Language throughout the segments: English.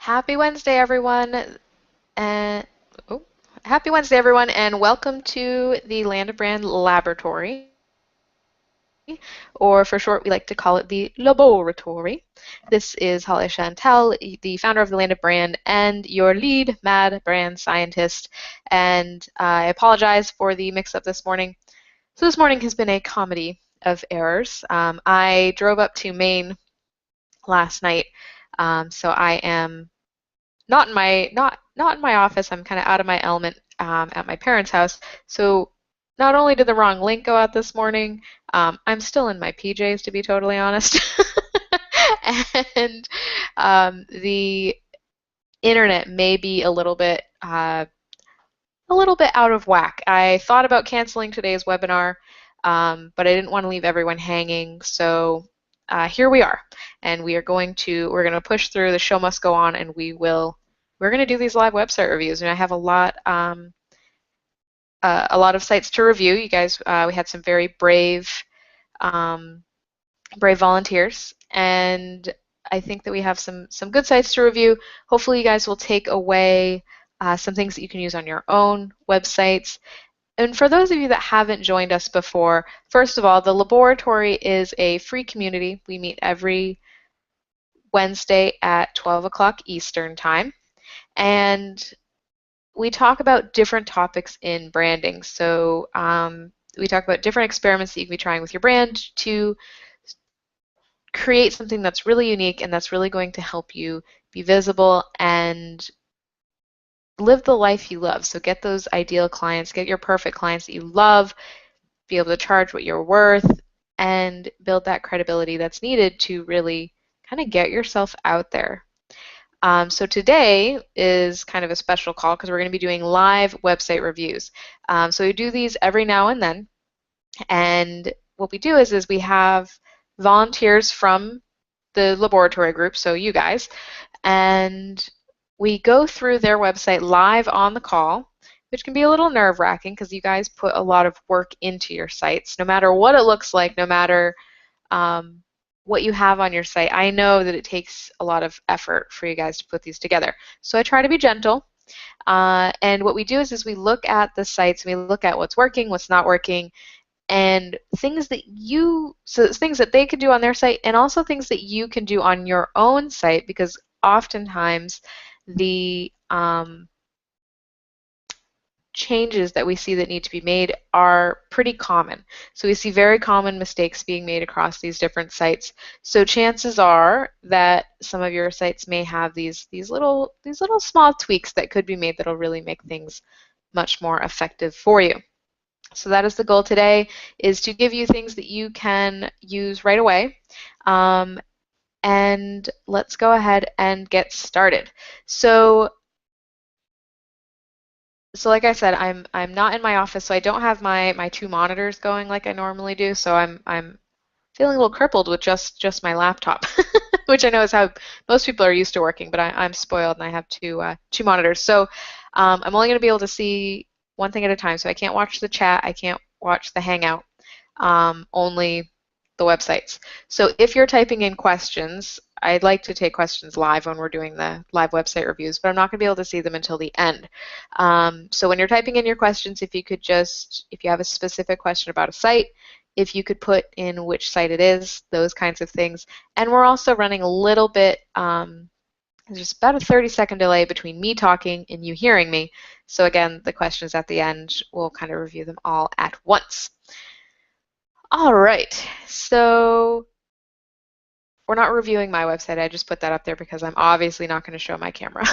Happy Wednesday, everyone, and oh, happy Wednesday, everyone, and welcome to the Land of Brand Laboratory, or for short, we like to call it the LOBoratory. This is Holly Chantal, the founder of the Land of Brand, and your lead mad brand scientist. And I apologize for the mix-up this morning. So this morning has been a comedy of errors. I drove up to Maine last night, so I am not in my office. I'm kind of out of my element at my parents' house. So not only did the wrong link go out this morning, I'm still in my PJs to be totally honest, and the internet may be a little bit out of whack. I thought about canceling today's webinar, but I didn't want to leave everyone hanging. So here we are, and we're going to push through. The show must go on, and we're going to do these live website reviews, and I have a lot of sites to review. You guys, we had some very um, brave volunteers, and I think that we have some good sites to review. Hopefully, you guys will take away some things that you can use on your own websites. And for those of you that haven't joined us before, first of all, the LOBoratory is a free community. We meet every Wednesday at 12 o'clock Eastern Time. And we talk about different topics in branding. So we talk about different experiments that you can be trying with your brand to create something that's really unique and that's really going to help you be visible and live the life you love. So get those ideal clients, get your perfect clients that you love, be able to charge what you're worth, and build that credibility that's needed to really kind of get yourself out there. So today is kind of a special call because we're going to be doing live website reviews. So we do these every now and then, and what we do is we have volunteers from the LOBoratory group, so you guys, and we go through their website live on the call, which can be a little nerve-wracking because you guys put a lot of work into your sites, no matter what it looks like, no matter what you have on your site. I know that it takes a lot of effort for you guys to put these together. So I try to be gentle. And what we do is we look at the sites, and we look at what's working, what's not working, and things that things that they can do on their site, and also things that you can do on your own site, because oftentimes the changes that we see that need to be made are pretty common. So we see very common mistakes being made across these different sites. So chances are that some of your sites may have these little small tweaks that could be made that'll really make things much more effective for you. So that is the goal today, is to give you things that you can use right away. And let's go ahead and get started. So like I said, I'm not in my office, so I don't have my two monitors going like I normally do. So I'm feeling a little crippled with just my laptop, which I know is how most people are used to working. But I'm spoiled, and I have two monitors. So I'm only going to be able to see one thing at a time. So I can't watch the chat. I can't watch the Hangout. Only the websites. So if you're typing in questions, I'd like to take questions live when we're doing the live website reviews, but I'm not going to be able to see them until the end. So when you're typing in your questions, if you have a specific question about a site, if you could put in which site it is, those kinds of things. And we're also running a little bit, there's about a 30-second delay between me talking and you hearing me. So again, the questions at the end, we'll kind of review them all at once. All right, so we're not reviewing my website. I just put that up there because I'm obviously not going to show my camera.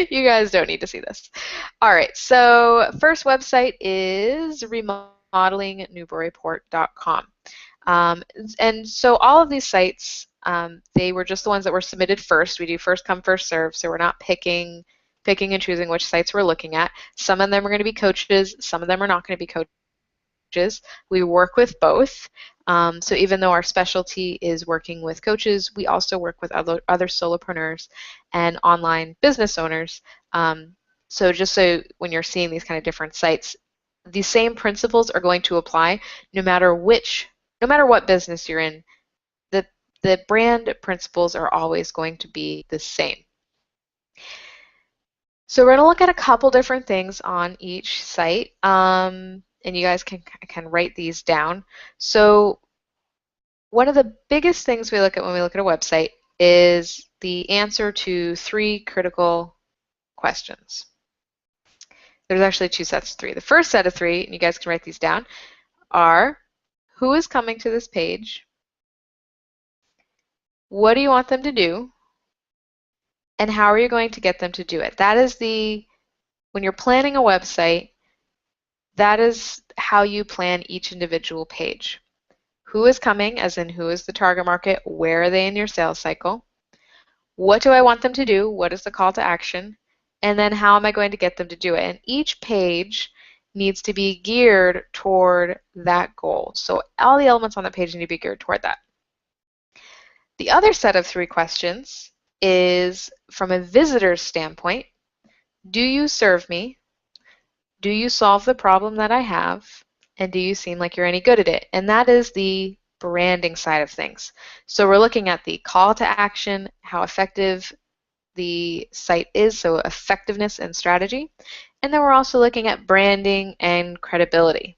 You guys don't need to see this. All right, so first website is remodelingnewburyport.com. And so all of these sites, they were just the ones that were submitted first. We do first come, first serve, so we're not picking and choosing which sites we're looking at. Some of them are going to be coaches. Some of them are not going to be coaches. We work with both. So even though our specialty is working with coaches, we also work with other solopreneurs and online business owners. So just so when you're seeing these kind of different sites, the same principles are going to apply no matter what business you're in. The brand principles are always going to be the same. So we're going to look at a couple different things on each site, and you guys can write these down. So one of the biggest things we look at when we look at a website is the answer to 3 critical questions. There's actually 2 sets of 3. The first set of 3, and you guys can write these down, are who is coming to this page, what do you want them to do, and how are you going to get them to do it? That is when you're planning a website, that is how you plan each individual page. Who is coming, as in who is the target market, where are they in your sales cycle? What do I want them to do? What is the call to action? And then how am I going to get them to do it? And each page needs to be geared toward that goal. So all the elements on the page need to be geared toward that. The other set of 3 questions is from a visitor's standpoint. Do you serve me? Do you solve the problem that I have? And do you seem like you're any good at it? And that is the branding side of things. So we're looking at the call to action, how effective the site is, so effectiveness and strategy. And then we're also looking at branding and credibility.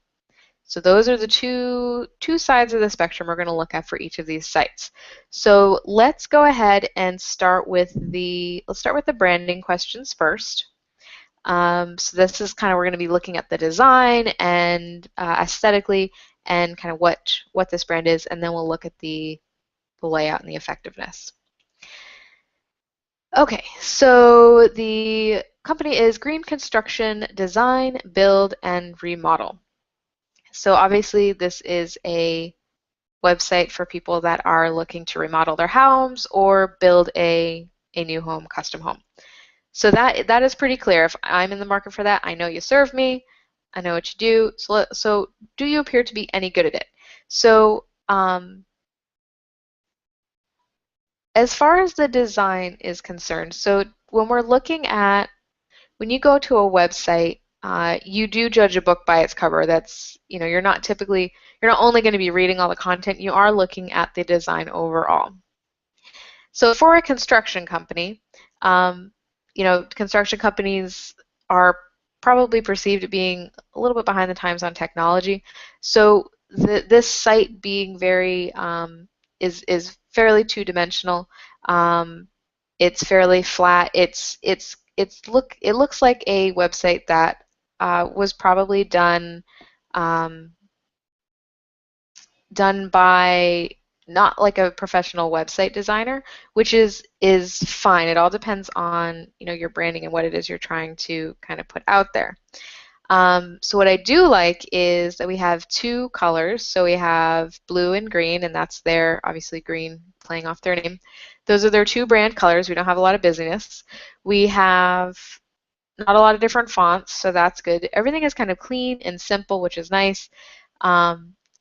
So those are the two sides of the spectrum we're going to look at for each of these sites. So let's go ahead and start with the branding questions first. So this is kind of, we're going to be looking at the design and aesthetically and kind of what this brand is, and then we'll look at the layout and the effectiveness. Okay, so the company is Green Construction Design, Build, and Remodel. So obviously this is a website for people that are looking to remodel their homes or build a new home, custom home. So that is pretty clear. If I'm in the market for that, I know you serve me, I know what you do. So do you appear to be any good at it? So as far as the design is concerned, so when you go to a website, you do judge a book by its cover. That's, you're not only going to be reading all the content, you are looking at the design overall. So for a construction company, construction companies are probably perceived as being a little bit behind the times on technology. So this site being very is fairly two-dimensional. It's fairly flat. It looks like a website that was probably done by not like a professional website designer, which is fine. It all depends on your branding and what it is you're trying to kind of put out there. So what I do like is that we have 2 colors. So we have blue and green, and that's obviously green playing off their name. Those are their 2 brand colors. We don't have a lot of busyness. We have not a lot of different fonts, so that's good. Everything is kind of clean and simple, which is nice.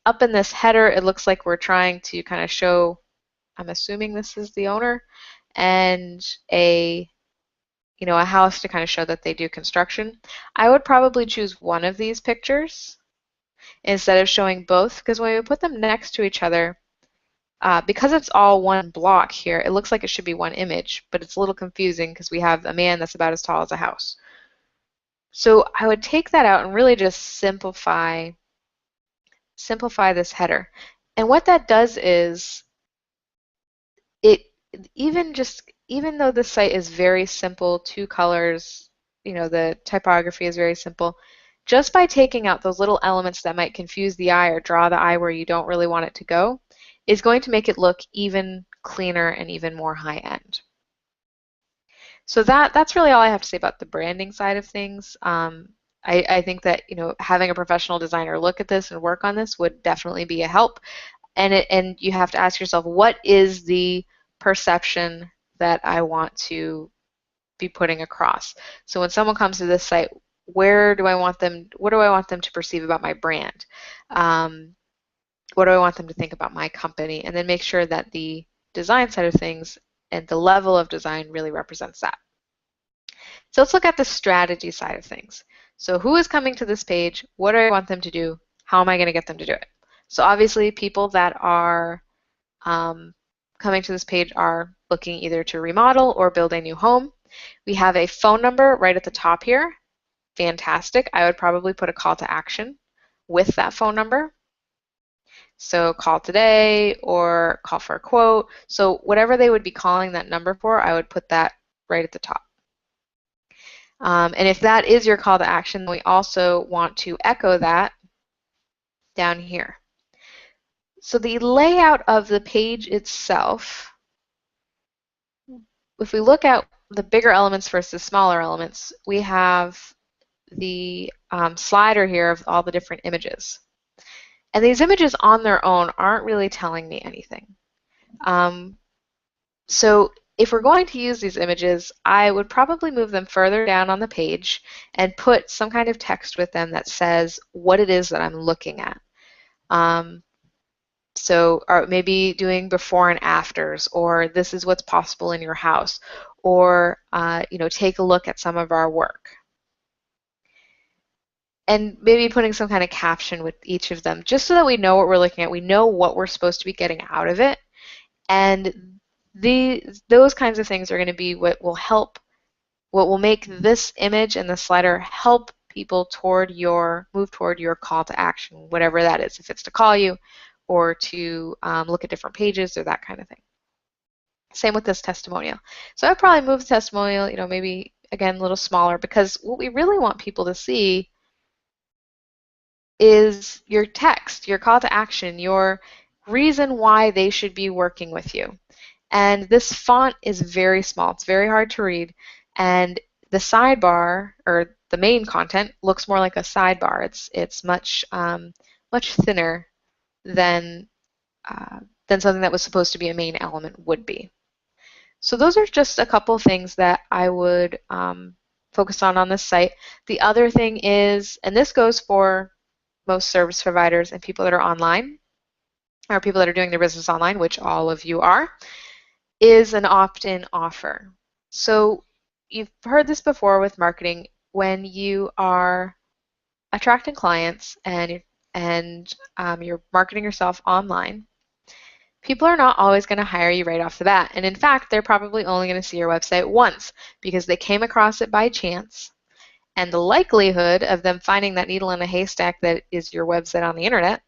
Up in this header, it looks like we're trying to kind of show, I'm assuming this is the owner, and a house to kind of show that they do construction. I would probably choose one of these pictures instead of showing both, because when we put them next to each other, because it's all one block here, it looks like it should be one image, but it's a little confusing because we have a man that's about as tall as a house. So I would take that out and really just simplify this header. And what that does is even though the site is very simple, 2 colors, the typography is very simple, just by taking out those little elements that might confuse the eye or draw the eye where you don't really want it to go, is going to make it look even cleaner and even more high-end. So that's really all I have to say about the branding side of things. I think that having a professional designer look at this and work on this would definitely be a help. And you have to ask yourself, what is the perception that I want to be putting across? So when someone comes to this site, what do I want them to perceive about my brand? What do I want them to think about my company? And then make sure that the design side of things and the level of design really represents that. So let's look at the strategy side of things. So who is coming to this page? What do I want them to do? How am I going to get them to do it? So obviously people that are coming to this page are looking either to remodel or build a new home. We have a phone number right at the top here. Fantastic. I would probably put a call to action with that phone number. So call today or call for a quote. So whatever they would be calling that number for, I would put that right at the top. And if that is your call to action, we also want to echo that down here. So the layout of the page itself, if we look at the bigger elements versus smaller elements, we have the slider here of all the different images. And these images on their own aren't really telling me anything. So if we're going to use these images, I would probably move them further down on the page and put some kind of text with them that says what it is that I'm looking at. Or maybe doing before and afters, or this is what's possible in your house, or take a look at some of our work. And maybe putting some kind of caption with each of them, just so that we know what we're looking at, we know what we're supposed to be getting out of it. And those kinds of things are going to be what will make this image and the slider help people move toward your call to action, whatever that is, if it's to call you or to look at different pages or that kind of thing. Same with this testimonial. So I'd probably move the testimonial, maybe again a little smaller, because what we really want people to see is your text, your call to action, your reason why they should be working with you. And this font is very small. It's very hard to read. And the sidebar, or the main content, looks more like a sidebar. It's much thinner than something that was supposed to be a main element would be. So those are just a couple things that I would focus on this site. The other thing is, and this goes for most service providers and people that are online, or people that are doing their business online, which all of you are, is an opt-in offer. So you've heard this before with marketing. When you are attracting clients and you're marketing yourself online, people are not always going to hire you right off the bat. And in fact, they're probably only going to see your website once because they came across it by chance. And the likelihood of them finding that needle in a haystack that is your website on the internet,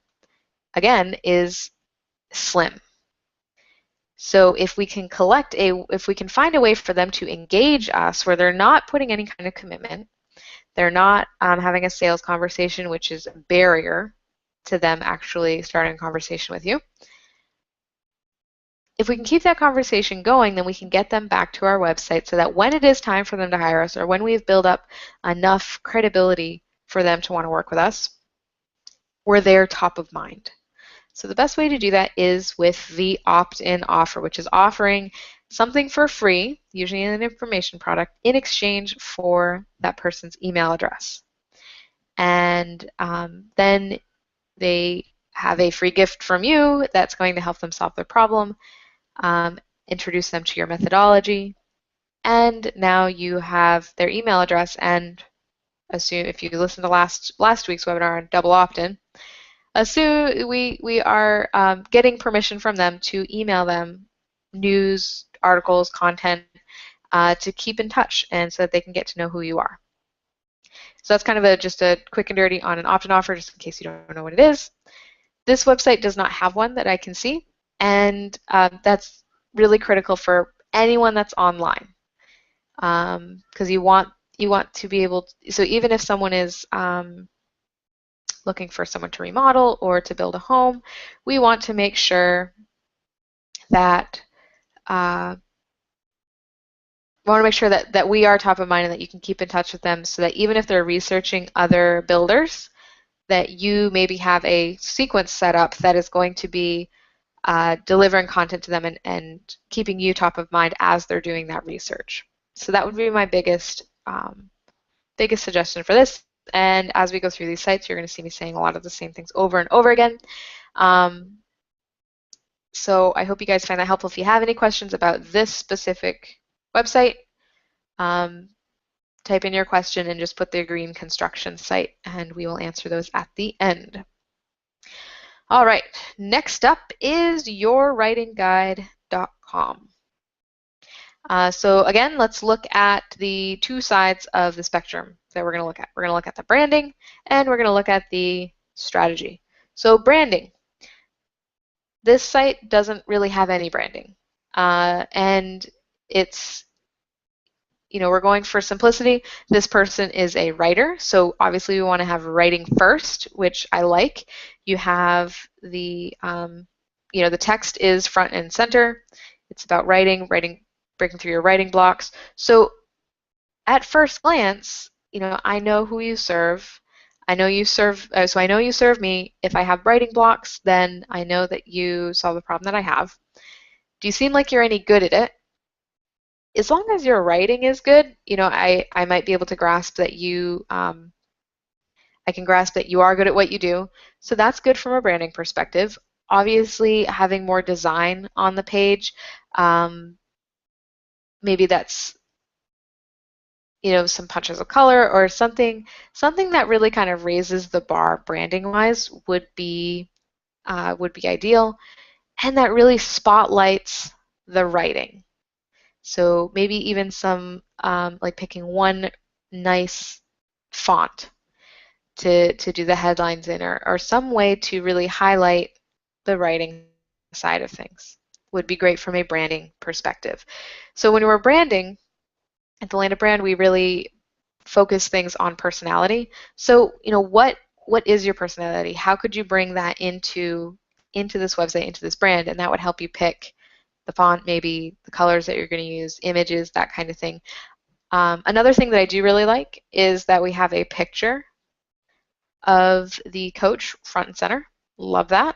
again, is slim. So if we can find a way for them to engage us where they're not putting any kind of commitment, they're not having a sales conversation, which is a barrier to them actually starting a conversation with you. If we can keep that conversation going, then we can get them back to our website so that when it is time for them to hire us, or when we've built up enough credibility for them to want to work with us, we're there top of mind. So the best way to do that is with the opt-in offer, which is offering something for free, usually an information product, in exchange for that person's email address. And then they have a free gift from you that's going to help them solve their problem, introduce them to your methodology, and now you have their email address. And assume if you listen to last week's webinar on double opt-in, assume we are getting permission from them to email them news, articles, content to keep in touch, and so that they can get to know who you are. So that's kind of just a quick and dirty on an opt-in offer, just in case you don't know what it is. This website does not have one that I can see, and that's really critical for anyone that's online, because you want to be able to, so even if someone is looking for someone to remodel or to build a home, we want to make sure that we are top of mind and that you can keep in touch with them, so that even if they're researching other builders, that you maybe have a sequence set up that is going to be delivering content to them and keeping you top of mind as they're doing that research. So that would be my biggest suggestion for this. And as we go through these sites, you're going to see me saying a lot of the same things over and over again. So I hope you guys find that helpful. If you have any questions about this specific website, type in your question and just put the green construction site, and we will answer those at the end. All right, next up is yourwritingguide.com. So again, let's look at the two sides of the spectrum that we're going to look at. We're going to look at the branding and we're going to look at the strategy. So branding. This site doesn't really have any branding. And it's, we're going for simplicity. This person is a writer, so obviously we want to have writing first, which I like. You have the text is front and center. It's about writing, breaking through your writing blocks. So at first glance, I know who you serve. I know you serve, so I know you serve me. If I have writing blocks, then I know that you solve the problem that I have. Do you seem like you're any good at it? As long as your writing is good, I might be able to grasp that I can grasp that you are good at what you do. So that's good from a branding perspective. Obviously, having more design on the page, maybe that's some punches of color or something that really kind of raises the bar branding wise would be ideal, and that really spotlights the writing. So maybe even some like picking one nice font to do the headlines in, or some way to really highlight the writing side of things would be great from a branding perspective. So when we're branding at the Land of Brand, we really focus things on personality. So, what is your personality? How could you bring that into this website, into this brand, and that would help you pick the font, maybe the colors that you're going to use, images, that kind of thing. Another thing that I do really like is that we have a picture of the coach front and center. Love that.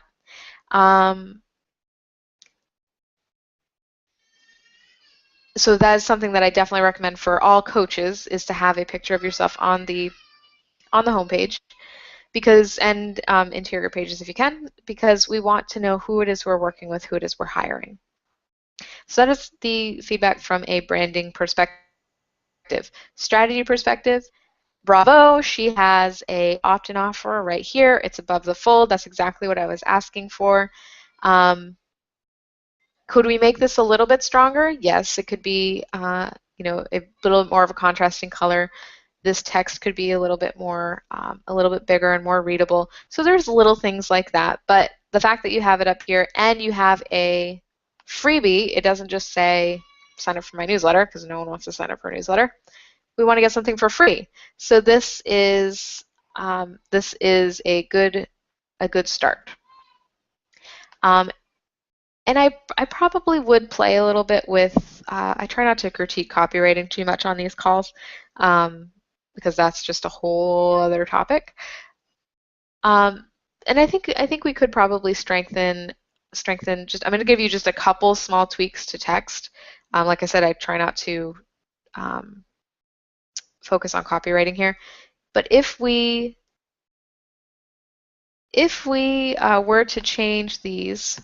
So that is something that I definitely recommend for all coaches, is to have a picture of yourself on the homepage, and interior pages if you can, because we want to know who it is we're working with, who it is we're hiring. So that is the feedback from a branding perspective. Strategy perspective, bravo, she has a opt-in offer right here. It's above the fold. That's exactly what I was asking for. Could we make this a little bit stronger? Yes, it could be a little more of a contrasting color. This text could be a little bit more, a little bit bigger and more readable. So there's little things like that. But the fact that you have it up here and you have a freebie, it doesn't just say sign up for my newsletter, because no one wants to sign up for a newsletter. We want to get something for free. So this is a good start. And I probably would play a little bit with, I try not to critique copywriting too much on these calls, because that's just a whole other topic. And I think we could probably strengthen just, I'm going to give you just a couple small tweaks to text. Like I said, I try not to focus on copywriting here. But if we were to change these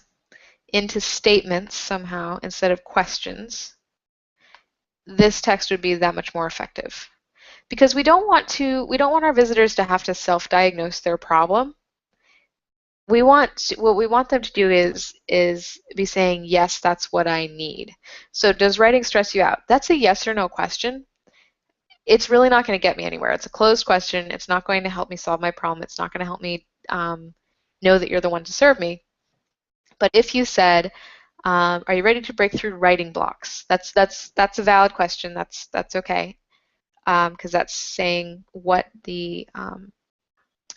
into statements somehow instead of questions, this text would be that much more effective. Because we don't want our visitors to have to self-diagnose their problem. What we want them to do is be saying, yes, that's what I need. So does writing stress you out? That's a yes or no question. It's really not going to get me anywhere. It's a closed question. It's not going to help me solve my problem. It's not going to help me know that you're the one to serve me. But if you said, are you ready to break through writing blocks? That's a valid question. That's okay, because that's saying what it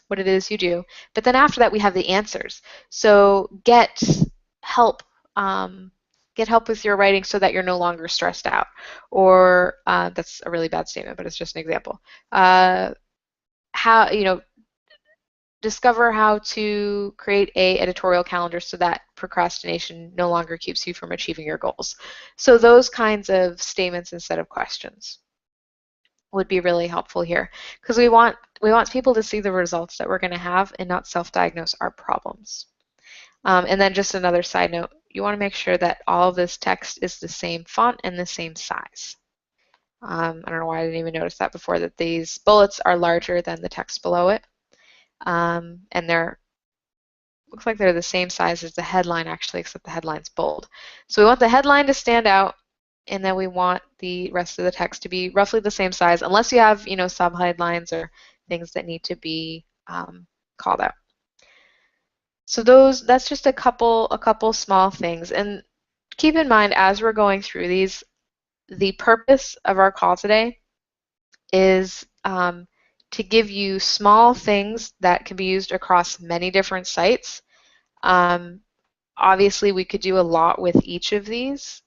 is you do. But then after that, we have the answers. So get help. Get help with your writing so that you're no longer stressed out. Or that's a really bad statement, but it's just an example. Discover how to create a editorial calendar so that procrastination no longer keeps you from achieving your goals. So those kinds of statements instead of questions would be really helpful here, because we want people to see the results that we're going to have and not self-diagnose our problems. And then just another side note, you want to make sure that all of this text is the same font and the same size. I don't know why I didn't even notice that before, that these bullets are larger than the text below it. And looks like they're the same size as the headline actually, except the headline's bold. So we want the headline to stand out and then we want the rest of the text to be roughly the same size, unless you have, sub-headlines or things that need to be called out. So that's just a couple small things. And keep in mind, as we're going through these, the purpose of our call today is to give you small things that can be used across many different sites. Obviously, we could do a lot with each of these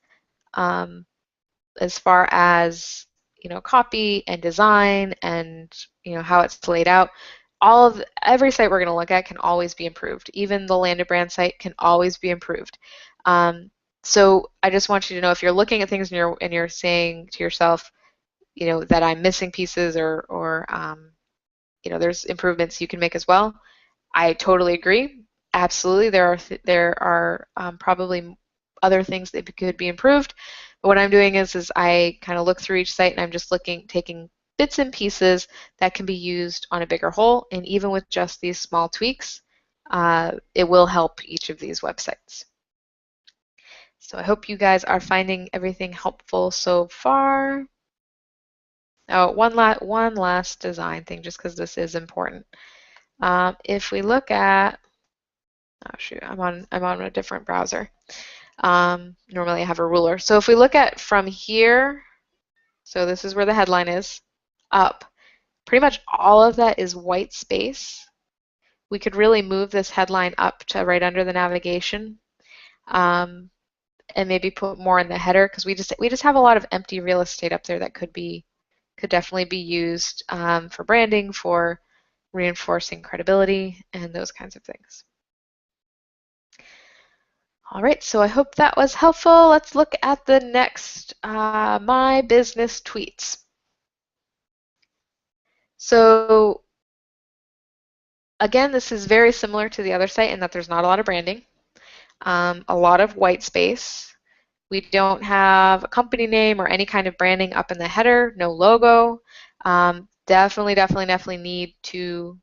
as far as copy and design and how it's laid out. Every site we're going to look at can always be improved. Even the landed brand site can always be improved. So I just want you to know, if you're looking at things and you're saying to yourself, that I'm missing pieces or there's improvements you can make as well. I totally agree. Absolutely, there are probably other things that could be improved. But what I'm doing is I kind of look through each site and I'm just taking bits and pieces that can be used on a bigger whole. And even with just these small tweaks, it will help each of these websites. So I hope you guys are finding everything helpful so far. Oh, one last design thing, just because this is important. If we look at, oh shoot, I'm on a different browser. Normally I have a ruler. So if we look at from here, so this is where the headline is, up, pretty much all of that is white space. We could really move this headline up to right under the navigation, and maybe put more in the header, because we just have a lot of empty real estate up there that could definitely be used for branding, for reinforcing credibility, and those kinds of things. All right, so I hope that was helpful. Let's look at the next My Business Tweets. So again, this is very similar to the other site in that there's not a lot of branding, a lot of white space. We don't have a company name or any kind of branding up in the header, no logo. Definitely need to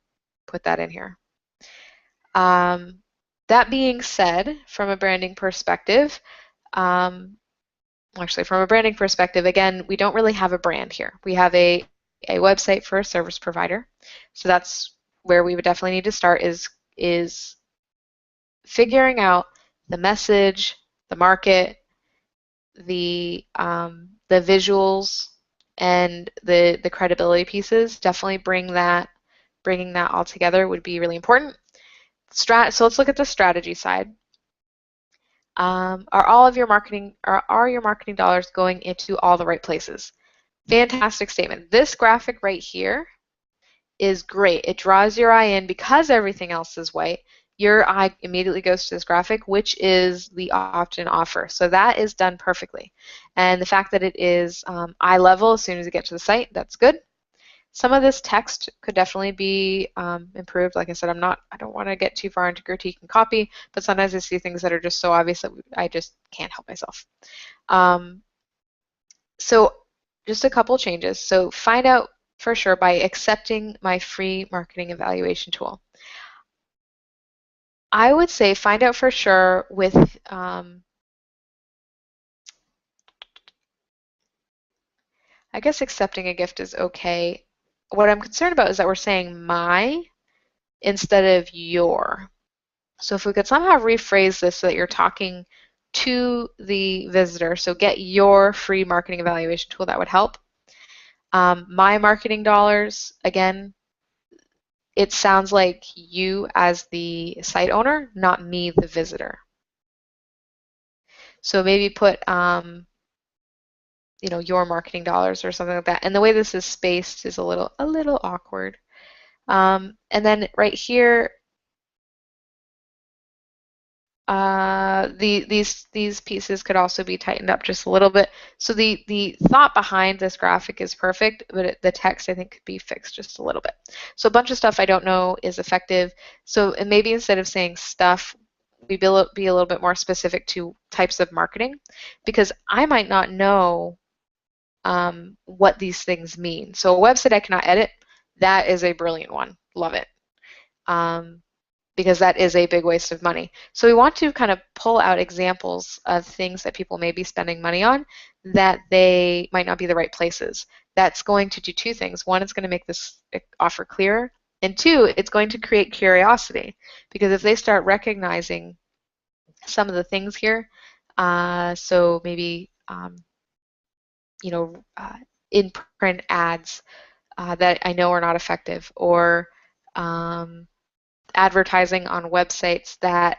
put that in here. That being said, from a branding perspective, actually from a branding perspective, again, we don't really have a brand here. We have a website for a service provider. So that's where we would definitely need to start, is figuring out the message, the market, the visuals, and the credibility pieces. Definitely bringing that all together would be really important. So let's look at the strategy side. Are your marketing dollars going into all the right places? Fantastic statement. This graphic right here is great. It draws your eye in because everything else is white. Your eye immediately goes to this graphic, which is the opt-in offer. So that is done perfectly. And the fact that it is eye level as soon as you get to the site, that's good. Some of this text could definitely be improved. Like I said, I don't want to get too far into critique and copy, but sometimes I see things that are just so obvious that I just can't help myself. So just a couple changes. So find out for sure by accepting my free marketing evaluation tool. I would say find out for sure with I guess accepting a gift is okay. What I'm concerned about is that we're saying my instead of your. So if we could somehow rephrase this so that you're talking to the visitor, so get your free marketing evaluation tool, that would help. My marketing dollars, again, it sounds like you as the site owner, not me, the visitor. So maybe put, your marketing dollars or something like that. And the way this is spaced is a little awkward. And then right here, these pieces could also be tightened up just a little bit. So the thought behind this graphic is perfect, but the text I think could be fixed just a little bit. So a bunch of stuff I don't know is effective. So and maybe instead of saying stuff, we be a little bit more specific to types of marketing, because I might not know what these things mean. So a website I cannot edit, that is a brilliant one. Love it. because that is a big waste of money. So we want to kind of pull out examples of things that people may be spending money on that they might not be the right places. That's going to do two things. One, it's going to make this offer clearer, and two, it's going to create curiosity, because if they start recognizing some of the things here, so maybe you know, in print ads that I know are not effective, or advertising on websites that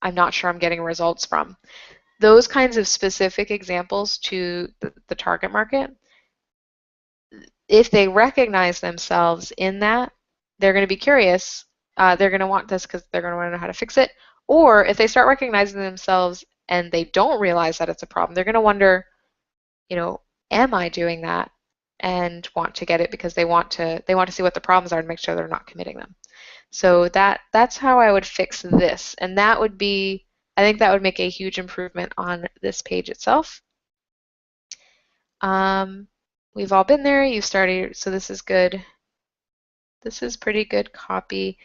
I'm not sure I'm getting results from. Those kinds of specific examples to the target market, if they recognize themselves in that, they're going to be curious. They're going to want this because they're going to want to know how to fix it. Or if they start recognizing themselves and they don't realize that it's a problem, they're going to wonder, am I doing that? And want to get it because they want to see what the problems are and make sure they're not committing them. So that's how I would fix this, and that would be, I think that would make a huge improvement on this page itself. We've all been there. You've started, so this is good. This is pretty good copy.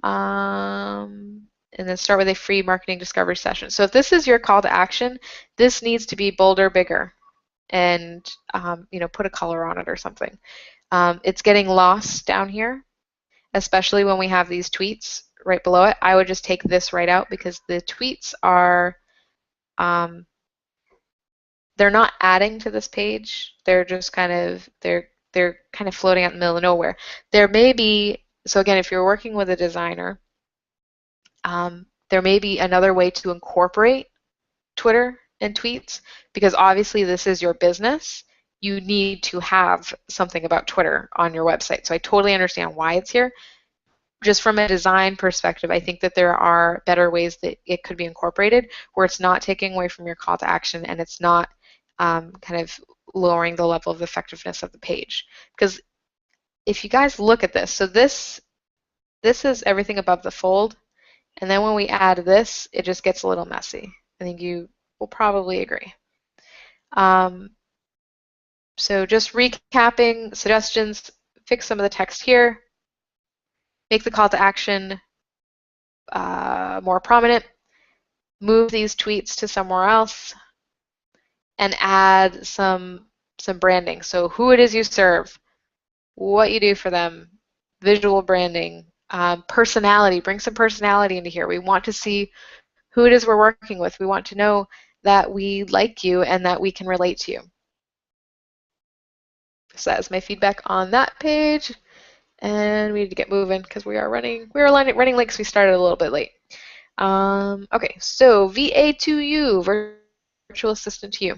And then start with a free marketing discovery session. So if this is your call to action, this needs to be bolder, bigger, and put a color on it or something. It's getting lost down here, especially when we have these tweets right below it. I would just take this right out because the tweets are, they're not adding to this page. They're just kind of, they're kind of floating out in the middle of nowhere. There may be, so again, if you're working with a designer, there may be another way to incorporate Twitter and tweets, because obviously this is your business. You need to have something about Twitter on your website. So I totally understand why it's here. Just from a design perspective, I think that there are better ways that it could be incorporated where it's not taking away from your call to action and it's not kind of lowering the level of effectiveness of the page. Because if you guys look at this, so this is everything above the fold, and then when we add this, it just gets a little messy. I think you will probably agree. So just recapping suggestions, fix some of the text here, make the call to action more prominent, move these tweets to somewhere else, and add some branding. So who it is you serve, what you do for them, visual branding, personality. Bring some personality into here. We want to see who it is we're working with. We want to know that we like you and that we can relate to you. So that is my feedback on that page. And we need to get moving because we are running late because we started a little bit late. Okay, so VA to you, virtual assistant to you.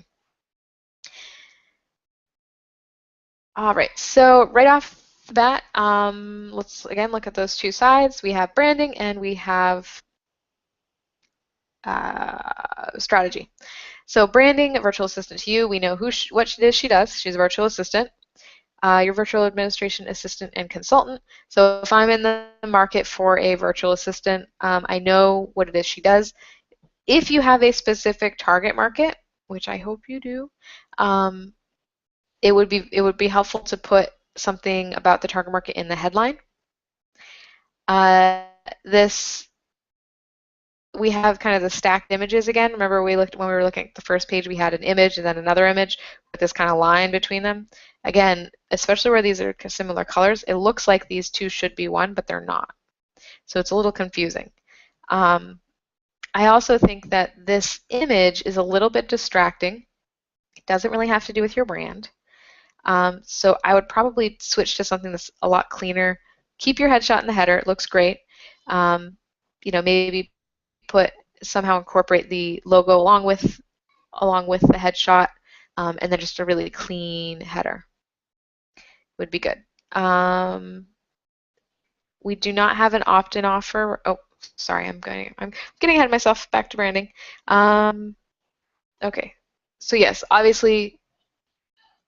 All right, so right off the bat, let's again look at those two sides. We have branding and we have strategy. So branding, virtual assistant to you, we know what it is she does. She's a virtual assistant. Your virtual administration assistant and consultant. So if I'm in the market for a virtual assistant, I know what it is she does. If you have a specific target market, which I hope you do, it would be helpful to put something about the target market in the headline. We have kind of the stacked images again. Remember when we were looking at the first page, we had an image and then another image with this kind of line between them. Again, especially where these are similar colors, it looks like these two should be one, but they're not. So it's a little confusing. I also think that this image is a little bit distracting. It doesn't really have to do with your brand. So I would probably switch to something that's a lot cleaner. Keep your headshot in the header. It looks great. Maybe somehow incorporate the logo along with the headshot, and then just a really clean header would be good. We do not have an opt-in offer. Oh, sorry, I'm getting ahead of myself. Back to branding. Okay, so yes, obviously,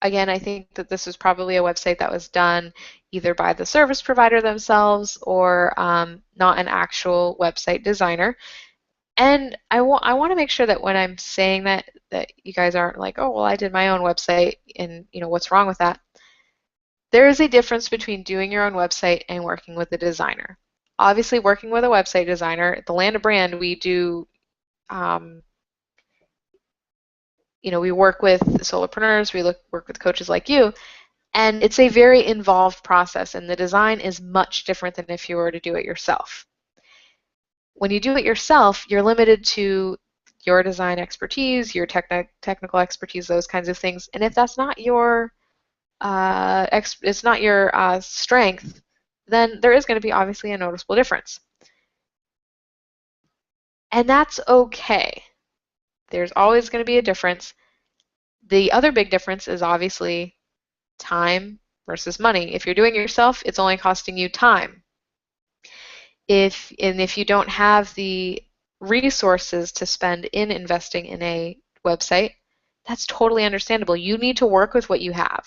again, I think that this was probably a website that was done either by the service provider themselves or not an actual website designer. And I want to make sure that when I'm saying that you guys aren't like, oh, well, I did my own website and what's wrong with that? There is a difference between doing your own website and working with a designer. obviously working with a website designer, at the Land of Brand, we do, we work with solopreneurs, we work with coaches like you, and it's a very involved process, and the design is much different than if you were to do it yourself. When you do it yourself, you're limited to your design expertise, your technical expertise, those kinds of things. And if that's not your strength, then there is going to be obviously a noticeable difference. And that's okay. There's always going to be a difference. The other big difference is obviously time versus money. If you're doing it yourself, it's only costing you time. If you don't have the resources to spend in investing in a website, that's totally understandable. You need to work with what you have,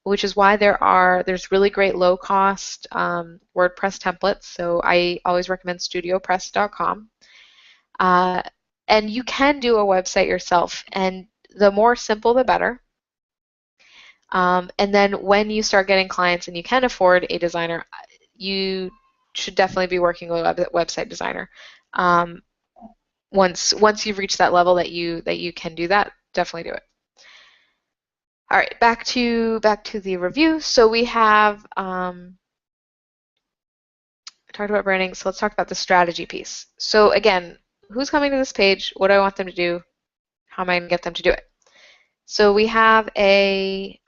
which is why there's really great low-cost WordPress templates. So I always recommend studiopress.com. And you can do a website yourself, and the more simple, the better. And then when you start getting clients and you can afford a designer, you should definitely be working with a website designer. Once you've reached that level that you can do that, definitely do it. All right, back to the review. So we have talked about branding. So let's talk about the strategy piece. So again, who's coming to this page? What do I want them to do? How am I going to get them to do it? So we have a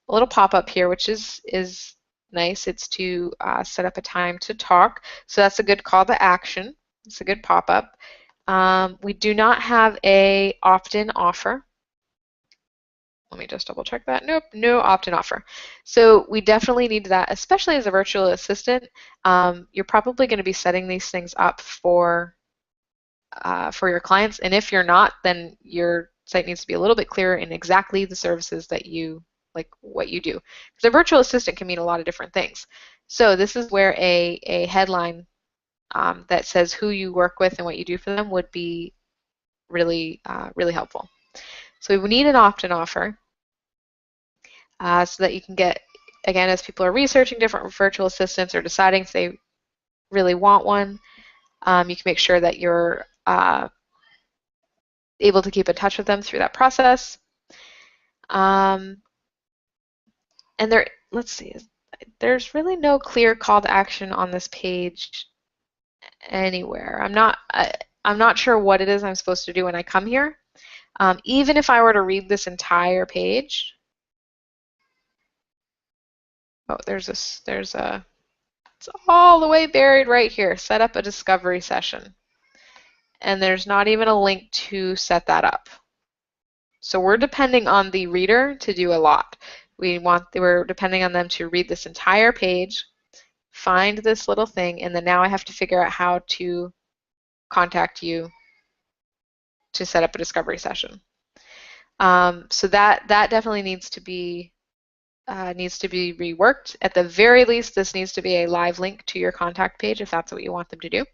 little pop-up here, which is nice. It's to set up a time to talk. So that's a good call to action. It's a good pop-up. We do not have a opt-in offer. Let me just double check that. Nope, no opt-in offer. So we definitely need that, especially as a virtual assistant. You're probably going to be setting these things up for your clients, and if you're not, then your site needs to be a little bit clearer in exactly the services that you like, what you do. Because a virtual assistant can mean a lot of different things. So this is where a headline that says who you work with and what you do for them would be really really helpful. So we need an opt-in offer so that you can get, again, as people are researching different virtual assistants or deciding if they really want one, you can make sure that you're able to keep in touch with them through that process. And let's see, there's really no clear call to action on this page anywhere. I'm not sure what it is I'm supposed to do when I come here. Even if I were to read this entire page, oh, it's all the way buried right here. Set up a discovery session. And there's not even a link to set that up. So we're depending on the reader to do a lot. We're depending on them to read this entire page, find this little thing, and then now I have to figure out how to contact you to set up a discovery session. So that definitely needs to be reworked. At the very least, this needs to be a live link to your contact page if that's what you want them to do.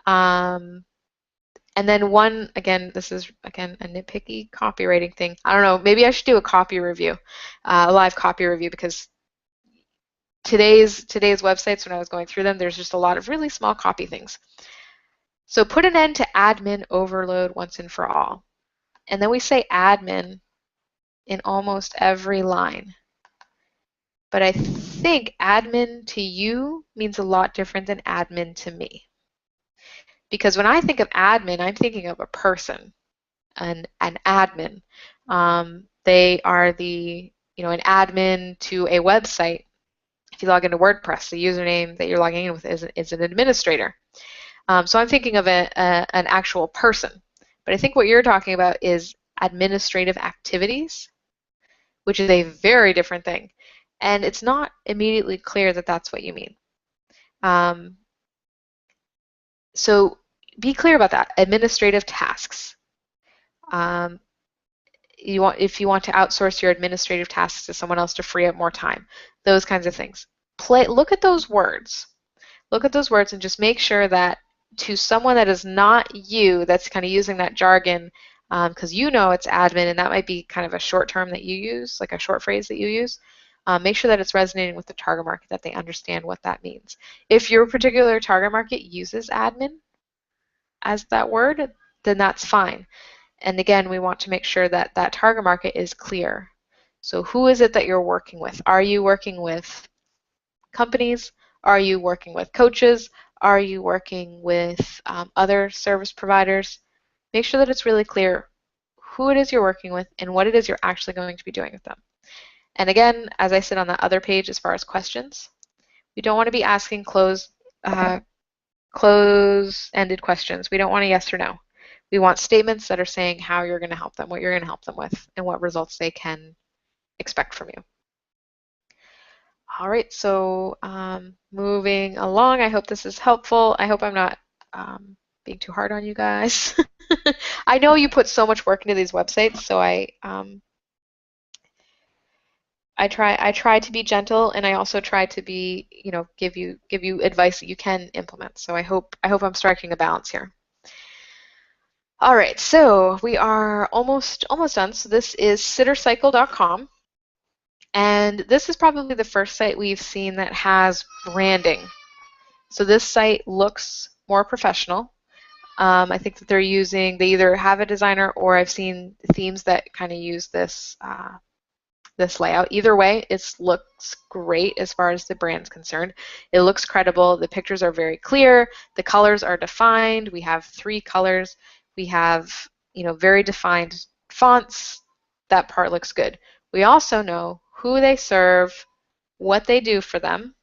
And then again, this is, again, a nitpicky copywriting thing. I don't know, maybe I should do a copy review, a live copy review, because today's websites, when I was going through them, there's just a lot of really small copy things. So put an end to admin overload once and for all. And then we say admin in almost every line. But I think admin to you means a lot different than admin to me. Because when I think of admin, I'm thinking of a person, an admin. They are an admin to a website. If you log into WordPress, the username that you're logging in with is an administrator. So I'm thinking of an actual person. But I think what you're talking about is administrative activities, which is a very different thing. And it's not immediately clear that that's what you mean. So be clear about that. Administrative tasks. If you want to outsource your administrative tasks to someone else to free up more time, those kinds of things. Look at those words. Look at those words and just make sure that to someone that is not you, that's kind of using that jargon, because you know it's admin, and that might be kind of a short term that you use, like a short phrase that you use. Make sure that it's resonating with the target market, that they understand what that means. If your particular target market uses admin as that word, then that's fine. And again, we want to make sure that that target market is clear. So who is it that you're working with? Are you working with companies? Are you working with coaches? Are you working with other service providers? Make sure that it's really clear who it is you're working with and what it is you're actually going to be doing with them. And again, as I said on the other page, as far as questions, we don't want to be asking close-ended questions. We don't want a yes or no. We want statements that are saying how you're going to help them, what you're going to help them with, and what results they can expect from you. All right, so moving along, I hope this is helpful. I hope I'm not being too hard on you guys. I know you put so much work into these websites, so I try to be gentle, and I also try to be, give you advice that you can implement. So I hope I'm striking a balance here. All right, so we are almost done. So this is sittercycle.com, and this is probably the first site we've seen that has branding. So this site looks more professional. I think that they either have a designer, or I've seen themes that kind of use this this layout. Either way, it looks great as far as the brand's concerned. It looks credible. The pictures are very clear. The colors are defined. We have 3 colors. We have, very defined fonts. That part looks good. We also know who they serve, what they do for them.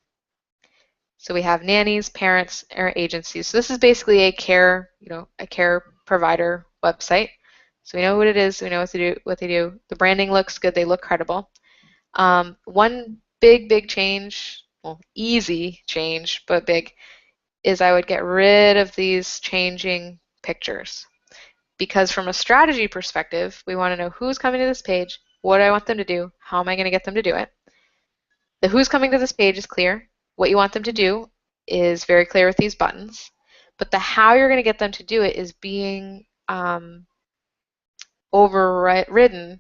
So we have nannies, parents, or agencies. So this is basically a care provider website. So we know what it is, we know what they do. The branding looks good, they look credible. One big change, well, easy change, but big, is I would get rid of these changing pictures. Because from a strategy perspective, we want to know who's coming to this page, what do I want them to do, how am I going to get them to do it. The who's coming to this page is clear. What you want them to do is very clear with these buttons. But the how you're going to get them to do it is being overridden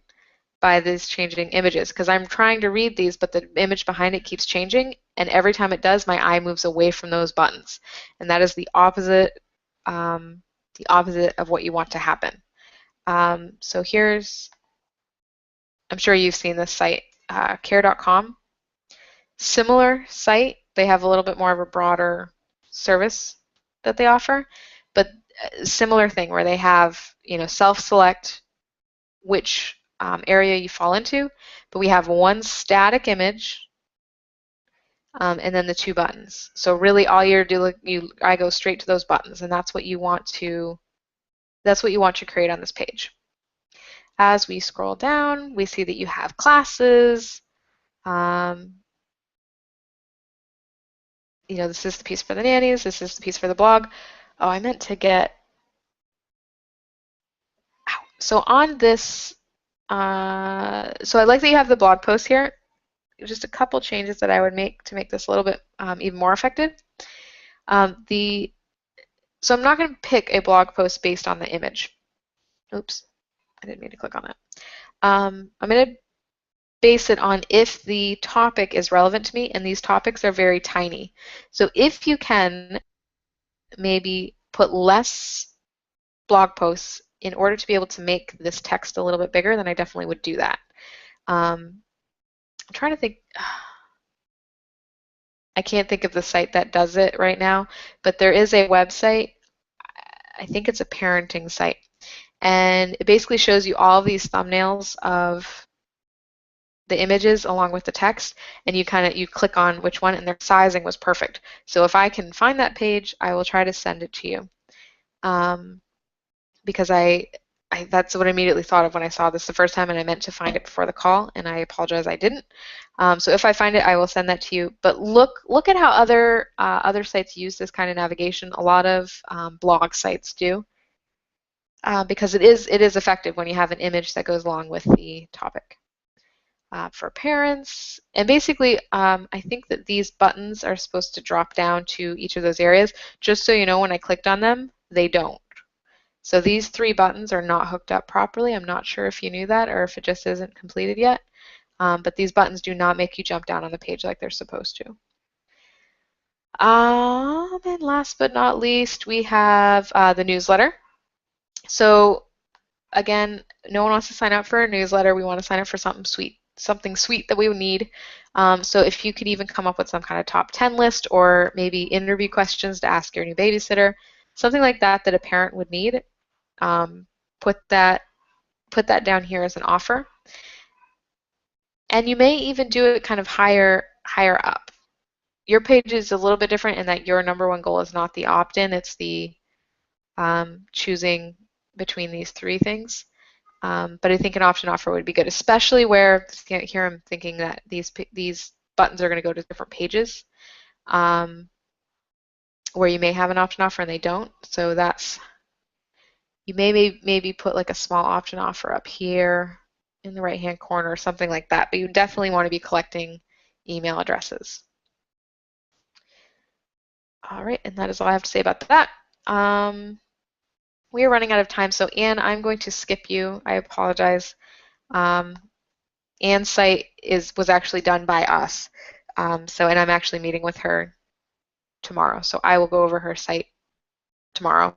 by these changing images, because I'm trying to read these, but the image behind it keeps changing, and every time it does, my eye moves away from those buttons, and that is the opposite of what you want to happen. So here's, I'm sure you've seen this site, care.com. Similar site, they have a little bit more of a broader service that they offer, but similar thing where they have, self-select which area you fall into, but we have one static image and then the 2 buttons. So really all you're doing, I go straight to those buttons, and that's what you want to create on this page. As we scroll down, we see that you have classes. This is the piece for the nannies, this is the piece for the blog. Oh, I meant to get, so on this, so I like that you have the blog post here. Just a couple changes that I would make to make this a little bit even more effective. So I'm not going to pick a blog post based on the image. Oops, I didn't mean to click on that. I'm going to base it on if the topic is relevant to me, and these topics are very tiny. So if you can maybe put less blog posts in order to be able to make this text a little bit bigger, then I definitely would do that. I'm trying to think. I can't think of the site that does it right now, but there is a website, I think it's a parenting site, and it basically shows you all of these thumbnails of the images along with the text, and you click on which one, and their sizing was perfect. So if I can find that page, I will try to send it to you, because that's what I immediately thought of when I saw this the first time, and I meant to find it before the call, and I apologize I didn't. So if I find it, I will send that to you. But look at how other sites use this kind of navigation. A lot of blog sites do, because it is effective when you have an image that goes along with the topic. For parents, and basically, I think that these buttons are supposed to drop down to each of those areas. Just so you know, when I clicked on them, they don't. So these 3 buttons are not hooked up properly. I'm not sure if you knew that or if it just isn't completed yet. but these buttons do not make you jump down on the page like they're supposed to. And last but not least, we have the newsletter. So again, no one wants to sign up for a newsletter. We want to sign up for something sweet that we would need. So if you could even come up with some kind of top 10 list or maybe interview questions to ask your new babysitter, something like that that a parent would need, put that down here as an offer. And you may even do it kind of higher up. Your page is a little bit different in that your number one goal is not the opt-in, it's the choosing between these three things. But I think an option offer would be good, especially where here I'm thinking that these buttons are going to go to different pages where you may have an option offer and they don't. So that's, you may maybe put like a small option offer up here in the right-hand corner or something like that. But you definitely want to be collecting email addresses. All right, and that is all I have to say about that. We are running out of time, so Anne, I'm going to skip you. I apologize. Anne's site was actually done by us, and I'm actually meeting with her tomorrow, so I will go over her site tomorrow.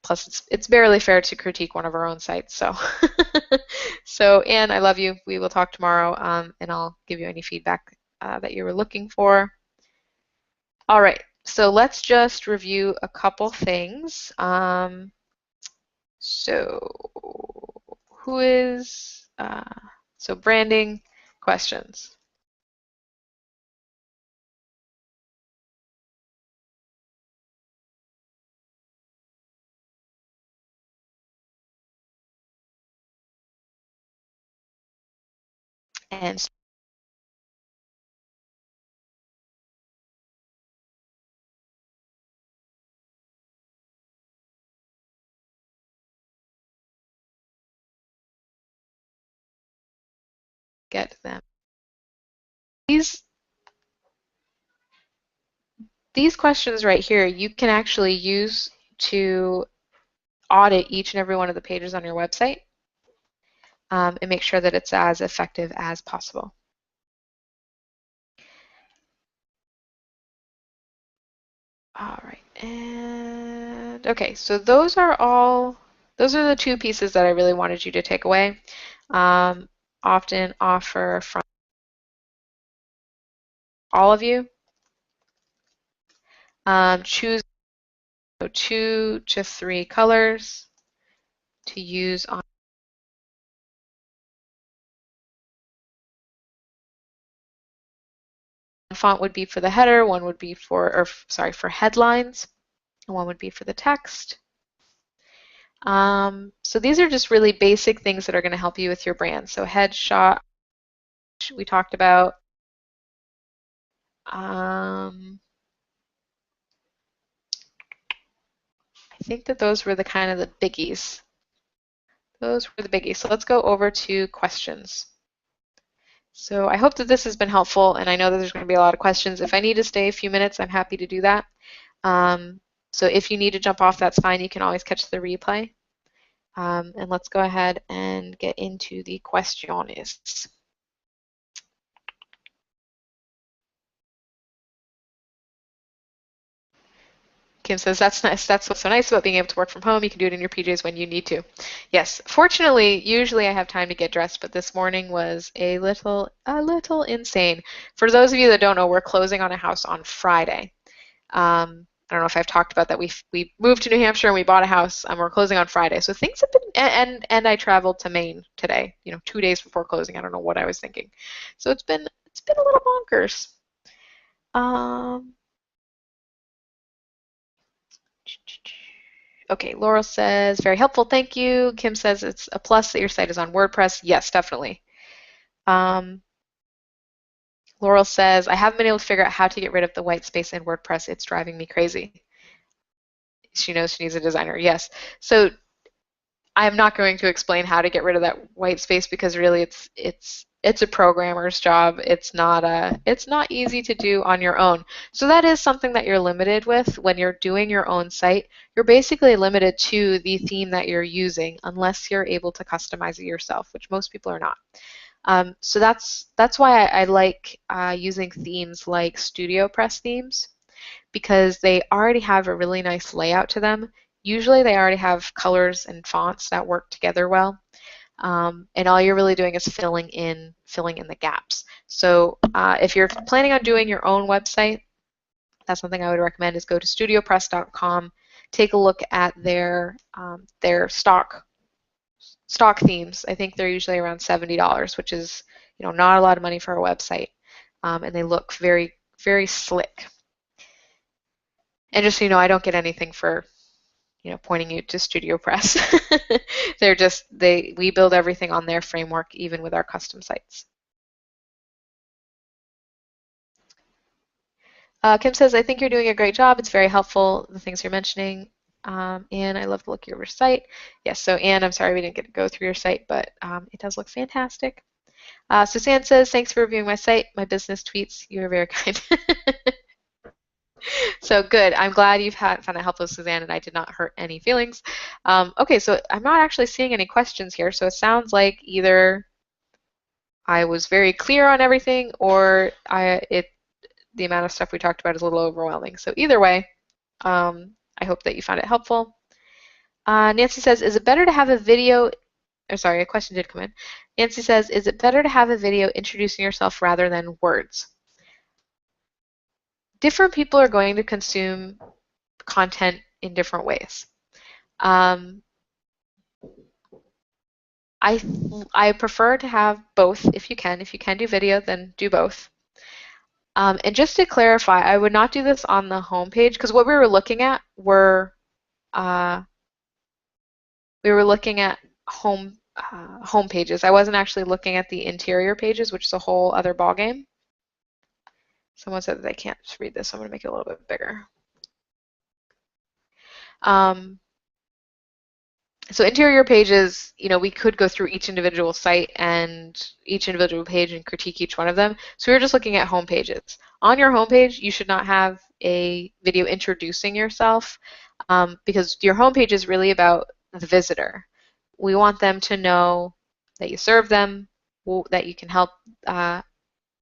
Plus, it's barely fair to critique one of our own sites. So, so Anne, I love you. We will talk tomorrow, and I'll give you any feedback that you were looking for. All right, so let's just review a couple things. So who is, so branding questions. And get them. These questions right here, you can actually use to audit each and every one of the pages on your website and make sure that it's as effective as possible. All right, and okay, so those are the two pieces that I really wanted you to take away. Often offer from all of you. Choose 2 to 3 colors to use on font would be for the header, one would be for headlines, and one would be for the text. So these are just really basic things that are going to help you with your brand. So headshot, we talked about. I think that those were the kind of the biggies. Those were the biggies. So let's go over to questions. So I hope that this has been helpful, and I know that there's going to be a lot of questions. If I need to stay a few minutes, I'm happy to do that. So if you need to jump off, that's fine. You can always catch the replay. And let's go ahead and get into the questions. Kim says, that's nice. That's what's so nice about being able to work from home. You can do it in your PJs when you need to. Yes, fortunately, usually I have time to get dressed, but this morning was a little insane. For those of you that don't know, we're closing on a house on Friday. I don't know if I've talked about that. We moved to New Hampshire and we bought a house, and we're closing on Friday. So things have been, and I traveled to Maine today. 2 days before closing. I don't know what I was thinking. So it's been a little bonkers. Okay, Laurel says, very helpful, thank you. Kim says it's a plus that your site is on WordPress. Yes, definitely. Laurel says, I haven't been able to figure out how to get rid of the white space in WordPress. It's driving me crazy. She knows she needs a designer. Yes. So I'm not going to explain how to get rid of that white space because really it's a programmer's job. It's not easy to do on your own. So that is something that you're limited with when you're doing your own site. You're basically limited to the theme that you're using unless you're able to customize it yourself, which most people are not. So that's why I like using themes like StudioPress themes, because they already have a really nice layout to them. Usually they already have colors and fonts that work together well. And all you're really doing is filling in the gaps. So if you're planning on doing your own website, that's something I would recommend is go to studiopress.com, take a look at their stock themes. I think they're usually around $70, which is not a lot of money for a website, and they look very, very slick. And just so you know, I don't get anything for pointing you to StudioPress. We build everything on their framework, even with our custom sites. Kim says, I think you're doing a great job. It's very helpful, the things you're mentioning. And I love the look of your site. Yes, so Anne, I'm sorry we didn't get to go through your site, but it does look fantastic. Suzanne says, thanks for reviewing my site. My business tweets. You are very kind. So good. I'm glad you've found it helpful, Suzanne, and I did not hurt any feelings. Okay, so I'm not actually seeing any questions here, so it sounds like either I was very clear on everything or the amount of stuff we talked about is a little overwhelming. So either way, I hope that you found it helpful. Nancy says, is it better to have a video, or sorry, a question did come in. Nancy says, is it better to have a video introducing yourself rather than words? Different people are going to consume content in different ways. I prefer to have both if you can. If you can do video, then do both. And just to clarify, I would not do this on the home page because what we were looking at were home pages. I wasn't actually looking at the interior pages, which is a whole other ballgame. Someone said that they can't read this, so I'm going to make it a little bit bigger. So interior pages, we could go through each individual site and each individual page and critique each one of them. So we were just looking at home pages. On your home page, you should not have a video introducing yourself because your home page is really about the visitor. We want them to know that you serve them, that you can help,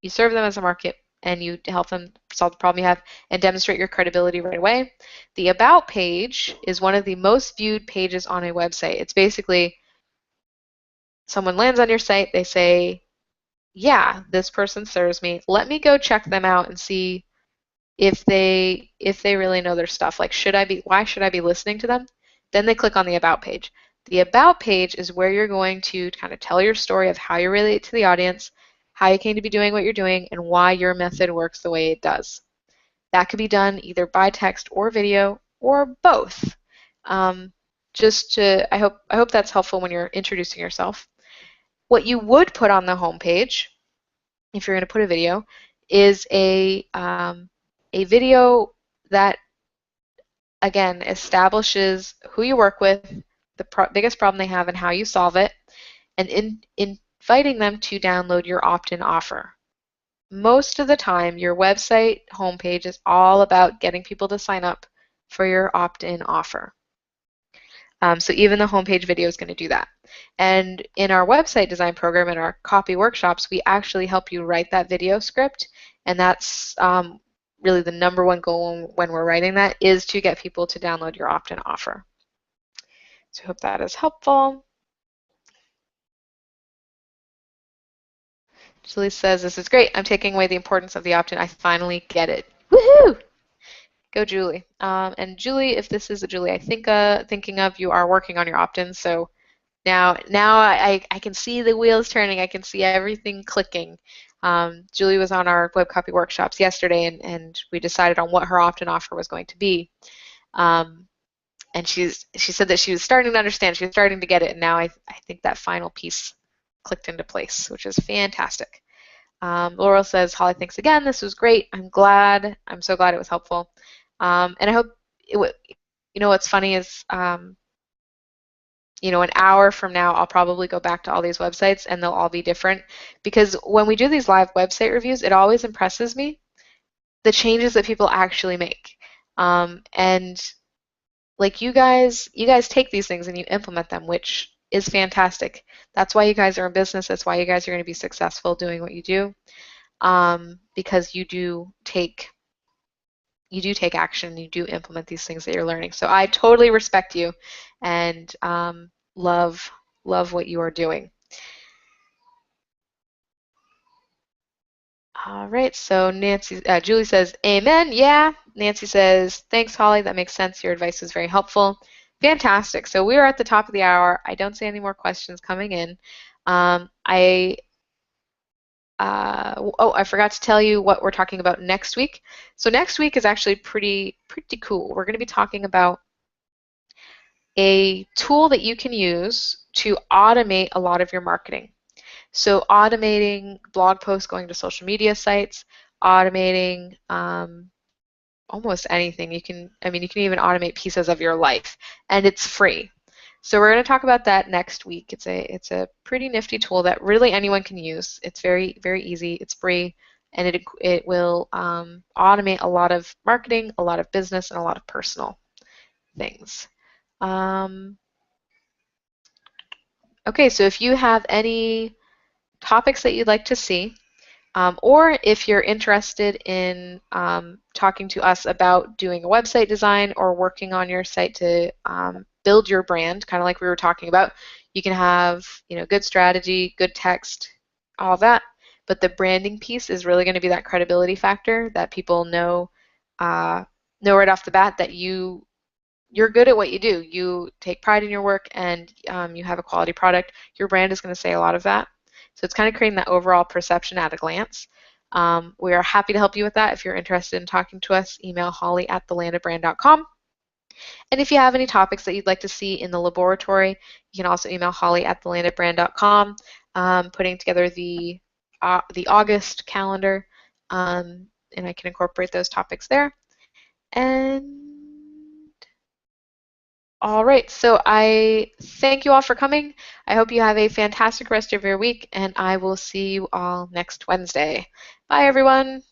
you serve them as a market, and you help them solve the problem you have and demonstrate your credibility right away. The About page is one of the most viewed pages on a website. It's basically someone lands on your site, they say, yeah, this person serves me. Let me go check them out and see if they really know their stuff. Like, why should I be listening to them? Then they click on the About page. The About page is where you're going to kind of tell your story of how you relate to the audience, how you came to be doing what you're doing, and why your method works the way it does. That could be done either by text or video or both. I hope that's helpful when you're introducing yourself. What you would put on the home page, if you're going to put a video, is a video that, again, establishes who you work with, the biggest problem they have, and how you solve it, and inviting them to download your opt-in offer. Most of the time, your website homepage is all about getting people to sign up for your opt-in offer. So even the homepage video is going to do that. And in our website design program, in our copy workshops, we actually help you write that video script, and that's really the number one goal when we're writing that, is to get people to download your opt-in offer. So I hope that is helpful. Julie says, this is great. I'm taking away the importance of the opt-in. I finally get it. Woohoo! Go, Julie. And Julie, if this is a Julie I thinking of, you are working on your opt-in. So now I can see the wheels turning. I can see everything clicking. Julie was on our web copy workshops yesterday, and we decided on what her opt-in offer was going to be. And she said that she was starting to understand. She was starting to get it, and now I think that final piece clicked into place, which is fantastic. Laurel says, Holly, thanks again. This was great. I'm so glad it was helpful. And I hope what's funny is, an hour from now, I'll probably go back to all these websites and they'll all be different, because when we do these live website reviews, it always impresses me the changes that people actually make. And like you guys take these things and you implement them, which is fantastic. That's why you guys are in business. That's why you guys are going to be successful doing what you do, because you do take action. You do implement these things that you're learning. So I totally respect you, and love what you are doing. All right, so Julie says, Amen. Yeah. Nancy says, thanks, Holly. That makes sense. Your advice is very helpful. Fantastic. So we are at the top of the hour. I don't see any more questions coming in. I forgot to tell you what we're talking about next week. So next week is actually pretty cool. We're going to be talking about a tool that you can use to automate a lot of your marketing. So automating blog posts going to social media sites, automating almost anything. You can even automate pieces of your life, and it's free. So we're going to talk about that next week. It's a pretty nifty tool that really anyone can use. It's very easy. It's free, and it will automate a lot of marketing, a lot of business, and a lot of personal things. Okay, so if you have any topics that you'd like to see, or if you're interested in talking to us about doing a website design or working on your site to build your brand, kind of like we were talking about, you can have good strategy, good text, all that. But the branding piece is really going to be that credibility factor that people know right off the bat that you're good at what you do. You take pride in your work, and you have a quality product. Your brand is going to say a lot of that. So it's kind of creating that overall perception at a glance. We are happy to help you with that. If you're interested in talking to us, email holly@thelandofbrand.com. And if you have any topics that you'd like to see in the LOBoratory, you can also email holly@thelandofbrand.com, putting together the August calendar, and I can incorporate those topics there. And all right, so I thank you all for coming. I hope you have a fantastic rest of your week, and I will see you all next Wednesday. Bye, everyone.